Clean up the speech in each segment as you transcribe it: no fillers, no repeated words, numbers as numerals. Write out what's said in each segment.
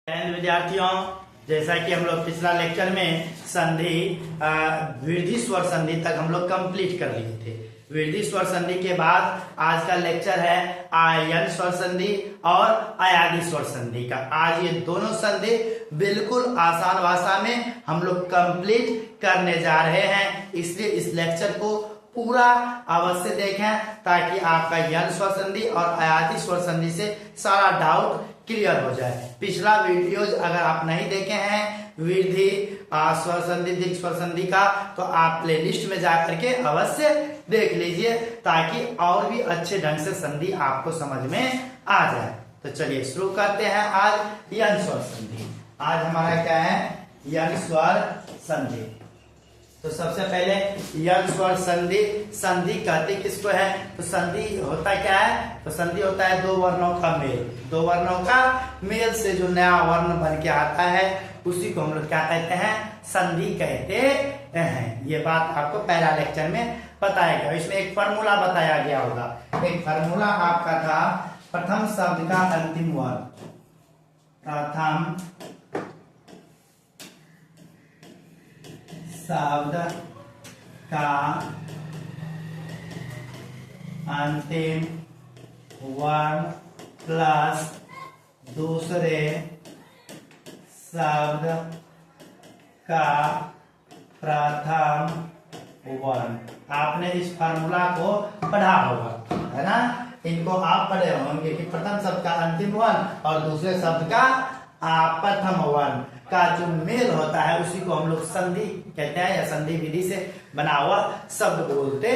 विद्यार्थियों, जैसा कि हम लोग पिछला लेक्चर में संधि वृद्धि स्वर संधि तक हम लोग कंप्लीट कर लिए थे। वृद्धि स्वर संधि के बाद आज का लेक्चर है आयन स्वर संधि और अयादी स्वर संधि का। आज ये दोनों संधि बिल्कुल आसान भाषा में हम लोग कंप्लीट करने जा रहे हैं, इसलिए इस लेक्चर को पूरा अवश्य देखें ताकि आपका यन स्वर संधि और अयादी स्वर संधि से सारा डाउट क्लियर हो जाए। पिछला वीडियोज अगर आप नहीं देखे हैं वृद्धि स्वर संधि दीर्घ स्वर संधि का, तो आप प्लेलिस्ट में जाकर के अवश्य देख लीजिए ताकि और भी अच्छे ढंग से संधि आपको समझ में आ जाए। तो चलिए शुरू करते हैं आज यन स्वर संधि। आज हमारा क्या है, यन स्वर संधि। तो सबसे पहले यन स्वर संधि, संधि कहते किसको है? तो संधि होता क्या है? तो संधि होता है दो वर्णों का मेल। दो वर्णों का मेल से जो नया वर्ण बन के आता है उसी को हम लोग क्या कहते हैं? संधि कहते हैं। ये बात आपको पहला लेक्चर में बताया गया। इसमें एक फार्मूला बताया गया होगा। एक फार्मूला आपका था प्रथम शब्द का अंतिम वर्ण, प्रथम शब्द का अंतिम वर्ण प्लस दूसरे शब्द का प्रथम वर्ण। आपने इस फार्मूला को पढ़ा होगा, है ना? इनको आप पढ़े होंगे कि प्रथम शब्द का अंतिम वर्ण और दूसरे शब्द का प्रथम वर्ण का जो मेल होता है उसी को हम लोग संधि कहते हैं या संधि विधि से बना हुआ शब्द बोलते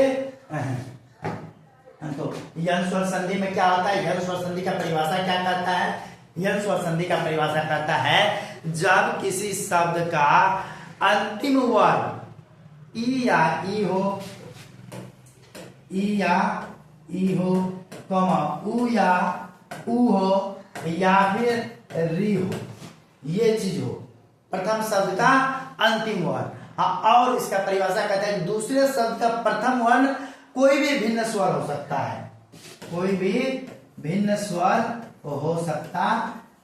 हैं। तो यन स्वर संधि में क्या होता है? यन स्वर संधि का परिभाषा क्या करता है? यन स्वर संधि का परिभाषा करता है जब किसी शब्द का अंतिम वर्ण ई या ई हो, ई या ई हो, उ या उ हो या फिर री हो, ये चीज हो प्रथम शब्द का अंतिम वर्ण। और इसका परिभाषा कहता है दूसरे शब्द का प्रथम वर्ण कोई भी भिन्न स्वर हो सकता है, कोई भी भिन्न स्वर हो सकता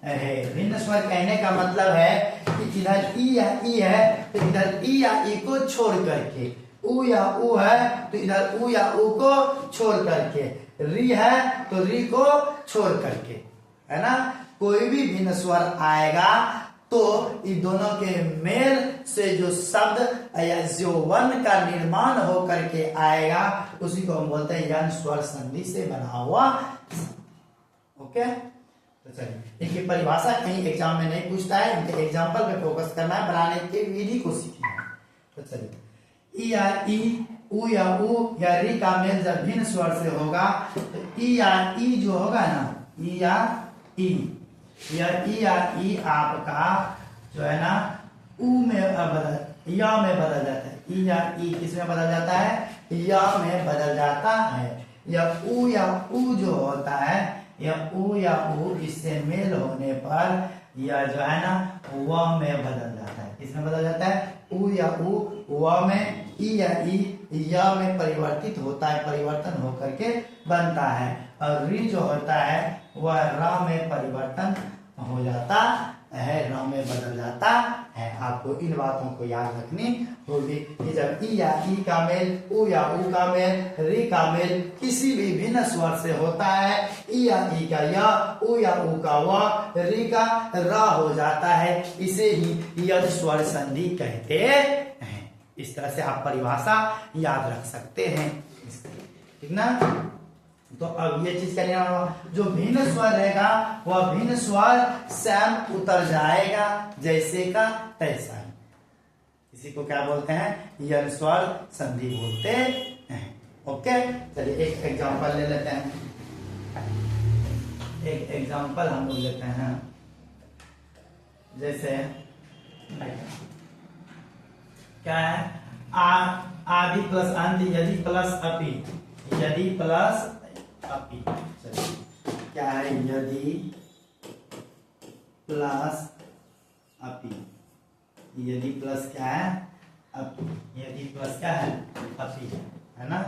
है। भिन्न स्वर कहने का मतलब है कि इधर ई या ई है तो इधर ई या ई को छोड़ करके, उ या उ है तो इधर उ या उ को छोड़ करके, री है तो री को छोड़ करके, है ना? कोई भी भिन्न स्वर आएगा तो इन दोनों के मेल से जो शब्द या जो वर्ण का निर्माण हो करके आएगा उसी को हम बोलते हैं यन स्वर संधि से बना हुआ। ओके, तो चलिए इनकी परिभाषा कहीं एग्जाम में नहीं पूछता है, इनके एग्जाम्पल पे फोकस करना है, बनाने की विधि को सीखना है। तो चलिए ई या ई, उ या उ या री का मेल जब भिन्न स्वर से होगा तो ई या ई जो होगा ना, ई या ई, या ई आपका जो है ना उ में बदल, या में बदल जाता है। ई या ई किस में बदल जाता है? या में बदल जाता है। या उ जो होता है, या उ या उ इससे मेल होने पर या जो है ना व में बदल जाता है। किसमें बदल जाता है? उ या उ व में, ई या ई या में परिवर्तित होता है, परिवर्तन होकर के बनता है। और री जो होता है वह र में परिवर्तन हो जाता है, र में बदल जाता है। आपको इन बातों को याद रखनी होगी कि जब ई या ई का मेल, उ या उ का मेल, री का मेल किसी भी भिन्न स्वर से होता है, ई या ई का या, उ या उ का व, री का र हो जाता है, इसे ही यन स्वर संधि कहते हैं। इस तरह से आप परिभाषा याद रख सकते हैं, ठीक ना? तो अब ये चीज करने वाला जो भिन्न स्वर रहेगा वह भिन्न स्वर सैम उतर जाएगा जैसे का तैसा ही। इसी को क्या बोलते हैं? यन स्वर संधि बोलते हैं। ओके, चलिए एक एग्जांपल ले लेते हैं। एक एग्जांपल हम लोग लेते हैं, जैसे क्या है? आदि प्लस अंत, यदि प्लस अपि, यदि प्लस अपि। क्या है? यदि प्लस अपि, यदि प्लस क्या है? अपि। यदि प्लस क्या है? अपि, है ना?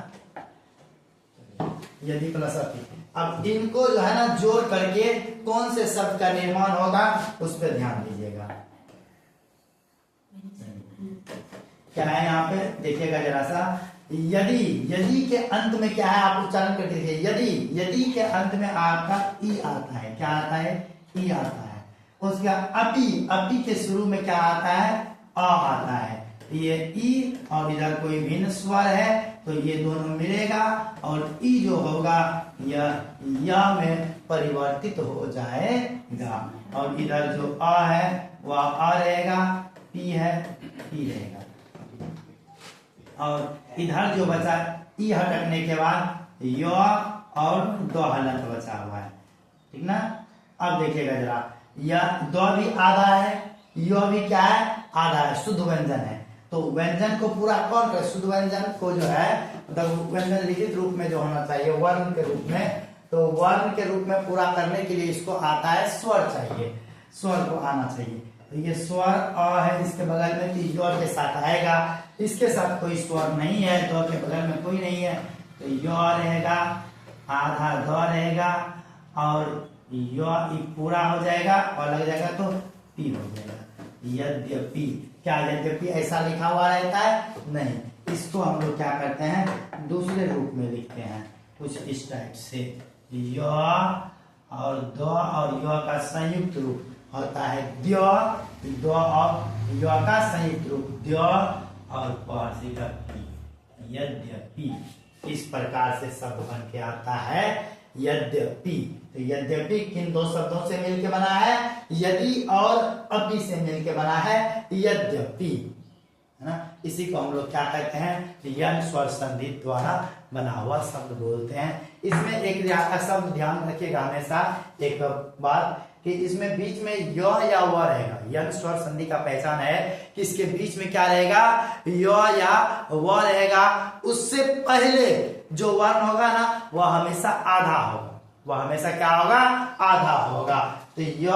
यदि प्लस अति। अब इनको जो है ना जोड़ करके कौन से शब्द का निर्माण होगा उस पर ध्यान दीजिएगा। क्या है यहाँ पे देखिएगा जरा सा, यदि, यदि के अंत में क्या है आप उच्चारण करके देखिए, यदि, यदि के अंत में आपका ई आता है, क्या आता है, ई आता है। उसके अति, अति के शुरू में क्या आता है, अ आता है। ये ई और इधर कोई भिन्न स्वर है तो ये दोनों मिलेगा और ई जो होगा यह या में परिवर्तित हो जाएगा और इधर जो अ है वह अ रहेगा, पी है पी रहेगा और इधर जो बचा ई हटने के बाद य और दो हलंत बचा हुआ है, ठीक ना। अब देखिएगा जरा, यह दो भी आधा है, यो भी क्या है, आधा है, शुद्ध व्यंजन है। तो व्यंजन को पूरा कौन करे, शुद्ध व्यंजन को जो है मतलब व्यंजन लिखित रूप में जो होना चाहिए वर्ण के रूप में, तो वर्ण के रूप में पूरा करने के लिए इसको आता है स्वर चाहिए, स्वर को आना चाहिए। तो ये स्वर अ है, इसके बगल में यो के साथ आएगा, इसके साथ कोई स्वर नहीं है, दो के बगल में कोई नहीं है तो यो रहेगा, आधा दो रहेगा और यो पूरा हो जाएगा और लग जाएगा तो पी हो जाएगा। यद्यपि, क्या यद्यपि ऐसा लिखा हुआ रहता है, नहीं, इसको हम लोग क्या करते हैं दूसरे रूप में लिखते हैं कुछ इस टाइप से, य और द और य का संयुक्त रूप होता है द्य, द और य का संयुक्त रूप द्य और प का पी, यद्यपि। इस प्रकार से शब्द बन के आता है यद्यपि। तो यद्यपि किन दो शब्दों से मिलके बना है, यदि और अपि से मिलके बना है यद्यपि, है ना। इसी को हम लोग क्या कहते हैं, यन स्वर संधि द्वारा बना हुआ शब्द बोलते हैं। इसमें एक शब्द ध्यान रखिएगा हमेशा एक बात कि इसमें बीच में य या व रहेगा। यन स्वर संधि का पहचान है कि इसके बीच में क्या रहेगा, य या व रहेगा। उससे पहले जो वर्ण होगा ना वह हमेशा आधा होगा, वह हमेशा क्या होगा, आधा होगा। तो य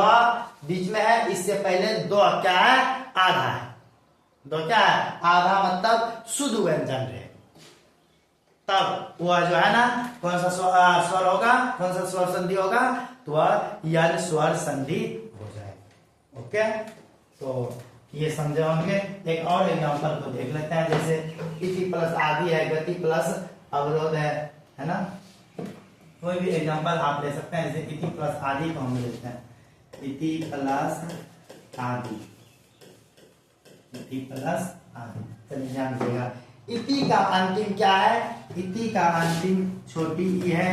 बीच में है, इससे पहले दो क्या है, आधा है, दो क्या है, आधा, मतलब शुद्ध व्यंजन रहे, तब वह जो है ना कौन सा स्वर होगा, कौन सा स्वर संधि होगा, तो वह यन स्वर संधि हो जाएगा। ओके, तो ये समझे होंगे। एक और एग्जांपल को देख लेते हैं, जैसे इति प्लस आदि है, गति प्लस अवरोध है ना। कोई भी एग्जांपल आप ले सकते हैं, जैसे इति प्लस आदि को हम लेते हैं, इति प्लस आदि, इति प्लस आदि। चलिए ध्यान दीजिएगा, इति का अंतिम क्या है, इति का अंतिम छोटी ई है,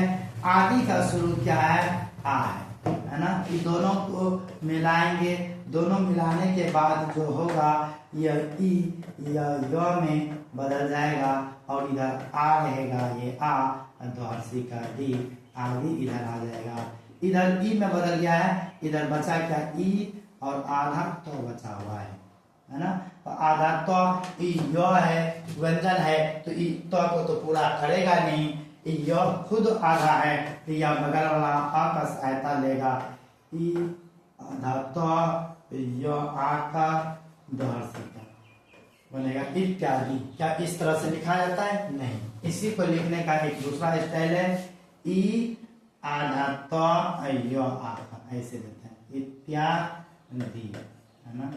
आदि का शुरू क्या है, आ है ना। ये दोनों को मिलाएंगे, दोनों मिलाने के बाद जो होगा यह ई या य में बदल जाएगा और इधर आ रहेगा, ये आ द्वारसी का डी, आदि इधर आ जाएगा। इधर ई में बदल गया है, इधर बचा क्या, ई और आधा तो बचा हुआ है ना। तो आधा तो य है, व्यंजन है, तो ई तो को तो पूरा करेगा नहीं, यह खुद आधा है तो यह बगल वाला आ का सहायता लेगा, ई आधा तो यह आ का द्वारसी का बनेगा इत्यादि। क्या इस तरह से लिखा जाता है, नहीं। इसी को लिखने का एक दूसरा स्टाइल है, ई आधा तो य आ का, ऐसे देते हैं इत्यादि, है ना।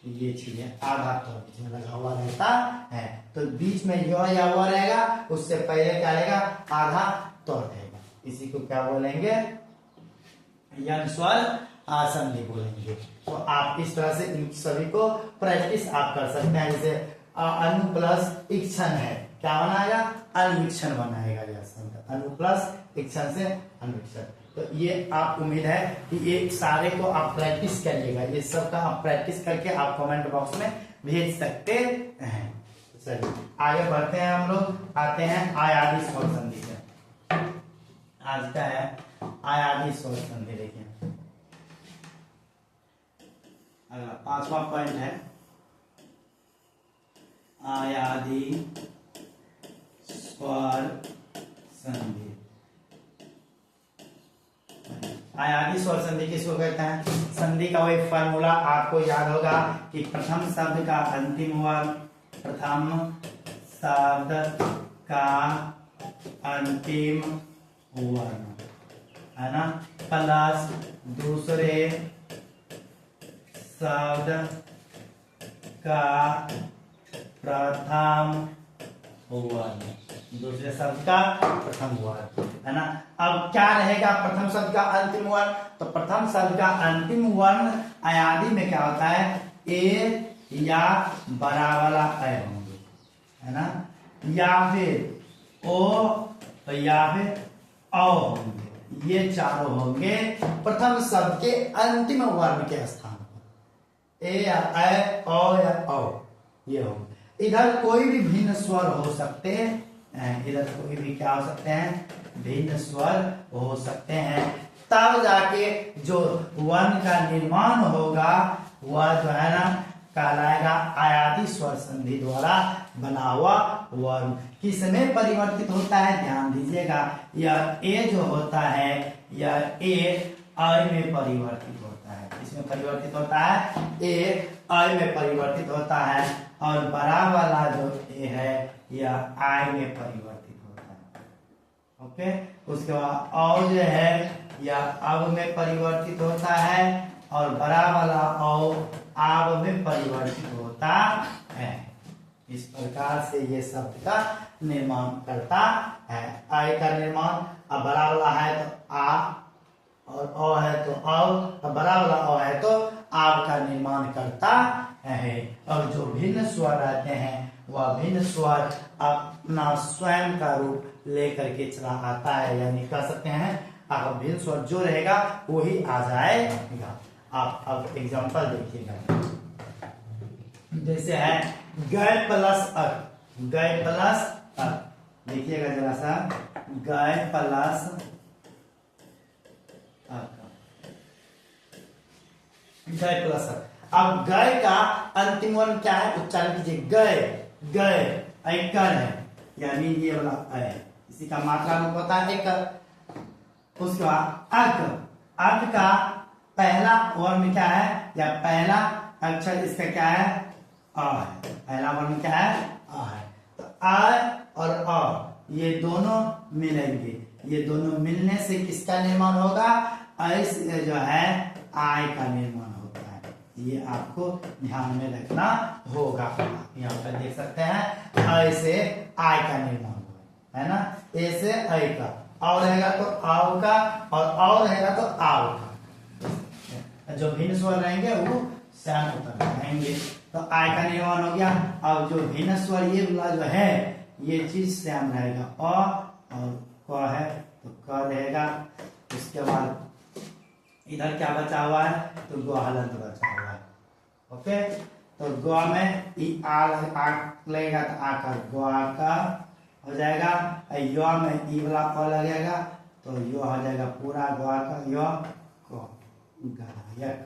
ये चीज है, आधा तो बीच में लगा हुआ रहता है, तो बीच में य या व रहेगा, उससे पहले क्या रहेगा, आधा तो रहेगा। इसी को क्या बोलेंगे, यन स्वर संधि बोलेंगे। तो आप इस तरह से इन सभी को प्रैक्टिस आप कर सकते हैं। जैसे अनु प्लस इक्षण है, क्या बनाएगा, अनुवीक्षण बनाएगा। अनु प्लस इक्षण से अनुवीक्षण। तो ये आप उम्मीद है कि ये सारे को आप प्रैक्टिस करिएगा, ये सब का आप प्रैक्टिस करके आप कमेंट बॉक्स में भेज सकते हैं। चलिए आगे बढ़ते हैं, हम लोग आते हैं आयादी स्वर संधि पे। आज का है आयादी स्वर संधि। देखिए अगला 5वां पॉइंट है आयादी स्वर संधि। आयादी स्वर संधि किसको कहते हैं, संधि का वही फार्मूला आपको याद होगा कि प्रथम शब्द का अंतिम वर्ण, प्रथम शब्द का अंतिम वर्ण, है ना, प्लस दूसरे शब्द का प्रथम वर्ण, दूसरे शब्द का प्रथम वर्ण, है ना। अब क्या रहेगा प्रथम शब्द का अंतिम वर्ण? तो प्रथम शब्द का अंतिम वर्ण अयादी में क्या होता है? ए या बड़ा वाला ए होंगे, है ना, या फिर ओ या फिर औ होंगे। ये चारों होंगे प्रथम शब्द के अंतिम वर्ण के स्थान पर। ए या ए, ओ या औ, ये होंगे। इधर कोई भी भिन्न स्वर हो सकते हैं, इधर कोई भी क्या हो सकते हैं? भिन्न स्वर हो सकते हैं। तब जाके जो वर्ण का निर्माण होगा वह जो है ना कहलाएगा आयादी स्वर संधि द्वारा बना हुआ वर्ण। किसमें परिवर्तित होता है? ध्यान दीजिएगा, यह ए जो होता है यह ए अय में परिवर्तित होता है। इसमें परिवर्तित होता है? ए अय में परिवर्तित होता है। और बड़ा वाला जो ए है यह आय में परिवर्तित होता है। ओके, उसके बाद औ जो है यह अब में परिवर्तित होता है और बड़ा वाला औ आब में परिवर्तित होता है। इस प्रकार से ये शब्द का निर्माण करता है। आय का निर्माण, अब बड़ा वाला है तो आ और अ है तो औ, बड़ा वाला अ है तो आब का निर्माण करता है। और जो भिन्न स्वर रहते हैं वह भिन्न स्वर अपना स्वयं का रूप लेकर के चला आता है, यानी कह सकते हैं अब भिन्न स्वर जो रहेगा वही आ जाएगा। आप अब एग्जांपल देखिएगा, जैसे है गय प्लस अक, गय प्लस अक, देखिएगा जरा सा, गय प्लस अक, गय प्लस अक। अब गय का अंतिम वर्ण क्या है? उच्चारण कीजिए, गय, गय ऐकर है, यानी ये वाला है, इसी का मात्रा रूप होता है एक। उसके बाद अक, अक का पहला वर्ण क्या है या पहला अक्षर इसका क्या है? अ है। पहला वर्ण क्या है? अ है। तो अ और अ ये दोनों मिलेंगे, ये दोनों मिलने से किसका निर्माण होगा? ऐस जो है आय का निर्माण होता है। ये आपको ध्यान में रखना होगा। यहाँ पर देख सकते हैं ऐसे आय का निर्माण होगा, है ना, ऐसे ऐ का, और रहेगा तो आव का, और रहेगा तो आव का। जो भिन्न स्वर रहेंगे वो श्याम होता रहेंगे, तो आय का निर्माण हो गया। अब जो भिन्न स्वर ये वाला जो है ये चीज श्याम रहेगा, अ और क है तो क रहेगा। उसके बाद इधर क्या बचा हुआ है? तो ग हलंत बचा हुआ है। ओके, तो ग में ई आ लगेगा तो आ का ग का हो जाएगा। य में ई वाला क लगेगा तो यो हो जाएगा पूरा ग का य क, गायक,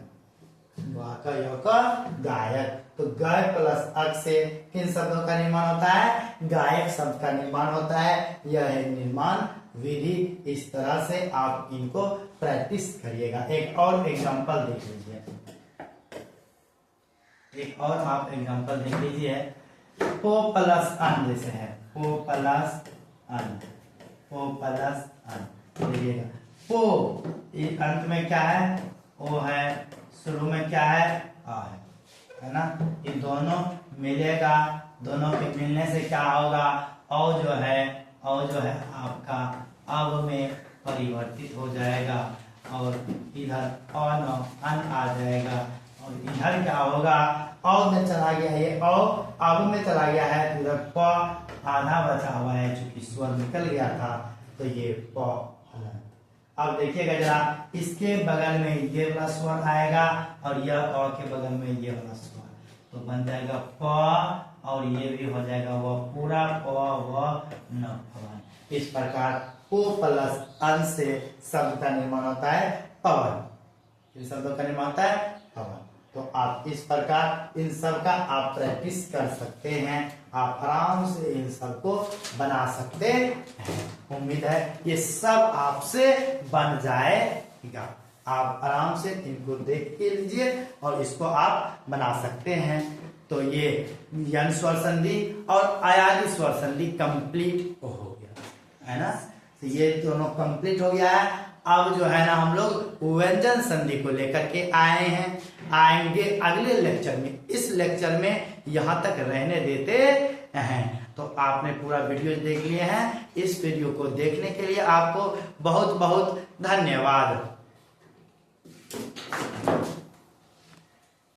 गायक। तो गाय प्लस अक से किन शब्दों का निर्माण होता है? गायक शब्द का निर्माण होता है। यह है निर्माण विधि। इस तरह से आप इनको प्रैक्टिस करिएगा। एक और एग्जांपल देख लीजिए, एक और आप एग्जांपल देख लीजिए। पो प्लस अन जैसे है, पो प्लस अन, पो प्लस अन, देखिएगा पो अंत में क्या है? ओ है, शुरू में क्या है? आ है ना। ये दोनों मिलेगा, दोनों के मिलने से क्या होगा? औ जो है आपका अब में परिवर्तित हो जाएगा और इधर अन आ जाएगा। और इधर क्या होगा? औ में चला गया, ये औ अब में चला गया है, इधर प आधा बचा हुआ है, चूंकि स्वर निकल गया था तो ये प। अब देखिएगा जरा, इसके बगल में ये वाला स्वर आएगा और यह अ के बगल में ये वाला स्वर, तो बन जाएगा प और ये भी हो जाएगा वह पूरा प व न पवन। इस प्रकार पो प्लस अन से शब्द का निर्माण होता है पवन। इस शब्दों का निर्माण होता है पवन। तो आप इस प्रकार इन सब का आप प्रैक्टिस कर सकते हैं, आप आराम से इन सब को बना सकते हैं। उम्मीद है ये सब आपसे बन जाएगा। आप आराम से इनको देख के लीजिए और इसको आप बना सकते हैं। तो ये यन स्वर संधि और अयादी स्वर संधि कंप्लीट हो गया, है ना। तो ये दोनों कंप्लीट हो गया है। अब जो है ना हम लोग व्यंजन संधि को लेकर के आएंगे अगले लेक्चर में। इस लेक्चर में यहाँ तक रहने देते हैं। तो आपने पूरा वीडियो देख लिए हैं। इस वीडियो को देखने के लिए आपको बहुत बहुत धन्यवाद।